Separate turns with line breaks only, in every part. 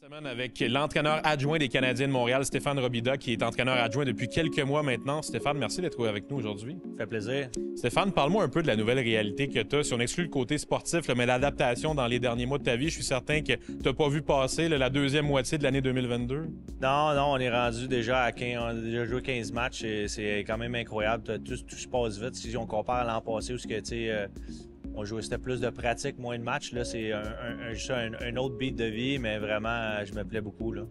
Semaine avec l'entraîneur adjoint des Canadiens de Montréal, Stéphane Robidas, qui est entraîneur adjoint depuis quelques mois maintenant. Stéphane, merci d'être avec nous aujourd'hui.
Ça fait plaisir.
Stéphane, parle-moi un peu de la nouvelle réalité que tu as. Si on exclut le côté sportif, mais l'adaptation dans les derniers mois de ta vie, je suis certain que tu n'as pas vu passer la deuxième moitié de l'année 2022.
Non, on est rendu déjà à 15, on a déjà joué 15 matchs et c'est quand même incroyable. Tout se passe vite. Si on compare à l'an passé où on jouait, c'était plus de pratique, moins de matchs. Là, c'est un autre beat de vie, mais vraiment, je me plais beaucoup. Là.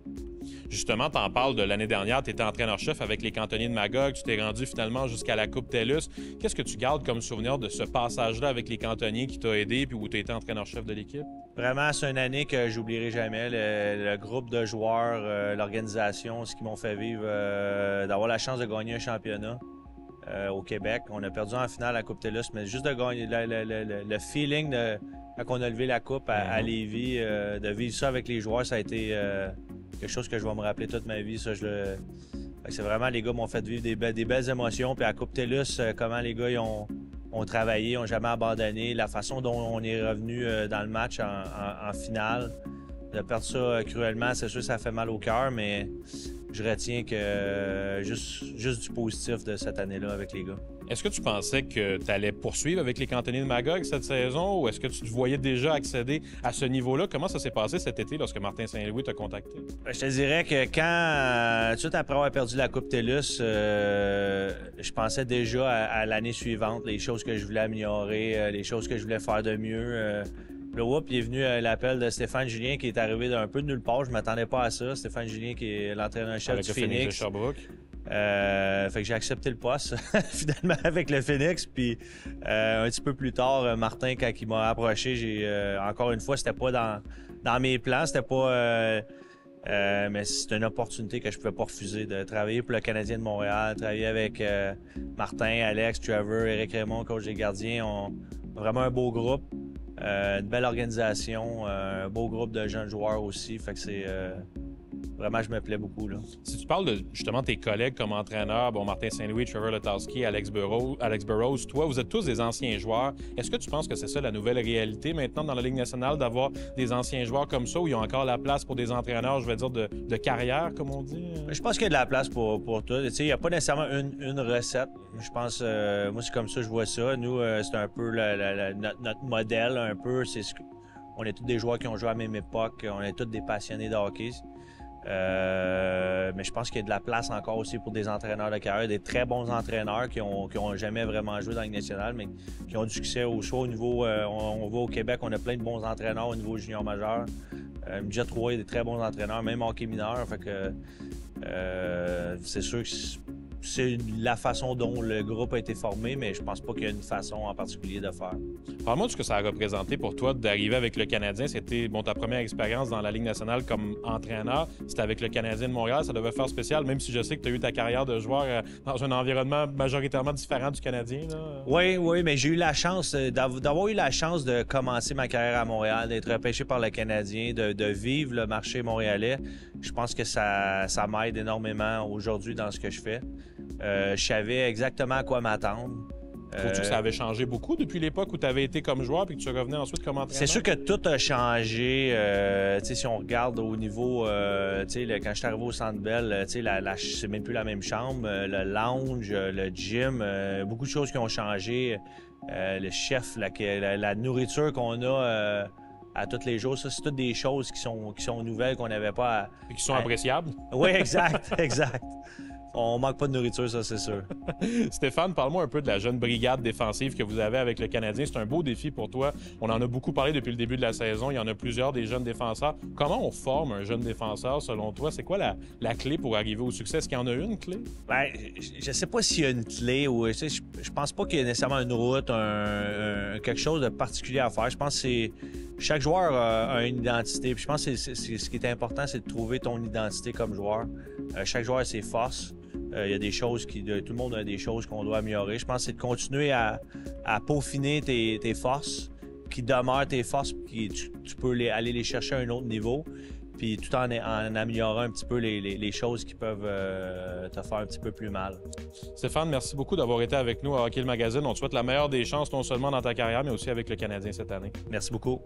Justement, tu en parles de l'année dernière, tu étais entraîneur-chef avec les Cantonniers de Magog, tu t'es rendu finalement jusqu'à la Coupe TELUS. Qu'est-ce que tu gardes comme souvenir de ce passage-là avec les Cantonniers qui t'a aidé puis où tu as été entraîneur-chef de l'équipe?
Vraiment, c'est une année que j'oublierai jamais. Le groupe de joueurs, l'organisation, ce qu'ils m'ont fait vivre, d'avoir la chance de gagner un championnat. Au Québec. On a perdu en finale à la Coupe TELUS, mais juste de gagner le feeling quand on a levé la Coupe à Lévis, de vivre ça avec les joueurs, ça a été quelque chose que je vais me rappeler toute ma vie. Ça, c'est vraiment, les gars m'ont fait vivre des belles émotions. Puis à la Coupe TELUS, comment les gars ils ont travaillé, ils n'ont jamais abandonné. La façon dont on est revenu dans le match en finale, de perdre ça cruellement, c'est sûr que ça fait mal au cœur, mais je retiens que juste du positif de cette année-là avec les gars.
Est-ce que tu pensais que tu allais poursuivre avec les Cantonniers de Magog cette saison ou est-ce que tu te voyais déjà accéder à ce niveau-là? Comment ça s'est passé cet été lorsque Martin Saint-Louis t'a contacté?
Je te dirais que tout de suite après avoir perdu la Coupe TELUS, je pensais déjà à l'année suivante, les choses que je voulais améliorer, les choses que je voulais faire de mieux. Là, il est venu l'appel de Stéphane Julien qui est arrivé d'un peu de nulle part. Je ne m'attendais pas à ça. Stéphane Julien qui est l'entraîneur-chef du Phoenix.
De Sherbrooke.
Fait que j'ai accepté le poste finalement avec le Phoenix. Puis un petit peu plus tard, Martin, quand il m'a approché, encore une fois, c'était pas dans mes plans. C'était pas. Mais c'est une opportunité que je ne pouvais pas refuser de travailler pour le Canadien de Montréal, travailler avec Martin, Alex, Trevor, Éric Raymond, coach des gardiens. Vraiment un beau groupe. Une belle organisation, un beau groupe de jeunes joueurs aussi. Fait que c'est vraiment, je me plais beaucoup. Là.
Si tu parles de justement tes collègues comme entraîneurs, Martin Saint-Louis, Trevor Letowski, Alex Burrows, toi, vous êtes tous des anciens joueurs. Est-ce que tu penses que c'est ça la nouvelle réalité maintenant dans la Ligue nationale, d'avoir des anciens joueurs comme ça où il y a encore la place pour des entraîneurs, je vais dire, de carrière, comme on dit?
Je pense qu'il y a de la place pour tout. Il n'y a pas nécessairement une recette. Je pense, moi, c'est comme ça que je vois ça. Nous, c'est un peu notre modèle, un peu. On est tous des joueurs qui ont joué à la même époque. On est tous des passionnés de hockey. Mais je pense qu'il y a de la place encore aussi pour des entraîneurs de carrière, des très bons entraîneurs qui ont jamais vraiment joué dans la Ligue nationale, mais qui ont du succès soit au niveau, on va au Québec, on a plein de bons entraîneurs au niveau junior majeur. Midget 3, il y a des très bons entraîneurs, même hockey mineur. Fait que c'est sûr que c'est la façon dont le groupe a été formé, mais je pense pas qu'il y a une façon en particulier de faire.
Parle-moi de ce que ça a représenté pour toi d'arriver avec le Canadien. C'était ta première expérience dans la Ligue nationale comme entraîneur. C'était avec le Canadien de Montréal. Ça devait faire spécial, même si je sais que tu as eu ta carrière de joueur dans un environnement majoritairement différent du Canadien. Là.
Oui, mais j'ai eu la chance d'avoir eu la chance de commencer ma carrière à Montréal, d'être repêché par le Canadien, de vivre le marché montréalais. Je pense que ça m'aide énormément aujourd'hui dans ce que je fais. Je savais exactement à quoi m'attendre.
Trouves-tu que ça avait changé beaucoup depuis l'époque où tu avais été comme joueur et que tu revenais ensuite comme entraîneur?
C'est sûr que tout a changé. Si on regarde au niveau, quand je suis arrivé au Centre Bell, c'est même plus la même chambre. Le lounge, le gym, beaucoup de choses qui ont changé. Le chef, la nourriture qu'on a à tous les jours, ça, c'est toutes des choses qui sont nouvelles qu'on n'avait pas.
Et qui sont appréciables?
Oui, exact. On manque pas de nourriture, ça, c'est sûr.
Stéphane, parle-moi un peu de la jeune brigade défensive que vous avez avec le Canadien. C'est un beau défi pour toi. On en a beaucoup parlé depuis le début de la saison. Il y en a plusieurs des jeunes défenseurs. Comment on forme un jeune défenseur, selon toi? C'est quoi la clé pour arriver au succès? Est-ce qu'il y en a une clé?
Bien, je sais pas s'il y a une clé ou je pense pas qu'il y ait nécessairement une route, quelque chose de particulier à faire. Je pense que chaque joueur a une identité. Puis je pense que ce qui est important, c'est de trouver ton identité comme joueur. Chaque joueur a ses forces. Il y a des choses tout le monde a des choses qu'on doit améliorer. Je pense que c'est de continuer à peaufiner tes forces, qui demeurent tes forces, puis tu peux aller les chercher à un autre niveau, puis tout en améliorant un petit peu les choses qui peuvent te faire un petit peu plus mal.
Stéphane, merci beaucoup d'avoir été avec nous à Hockey le Magazine. On te souhaite la meilleure des chances, non seulement dans ta carrière, mais aussi avec le Canadien cette année.
Merci beaucoup.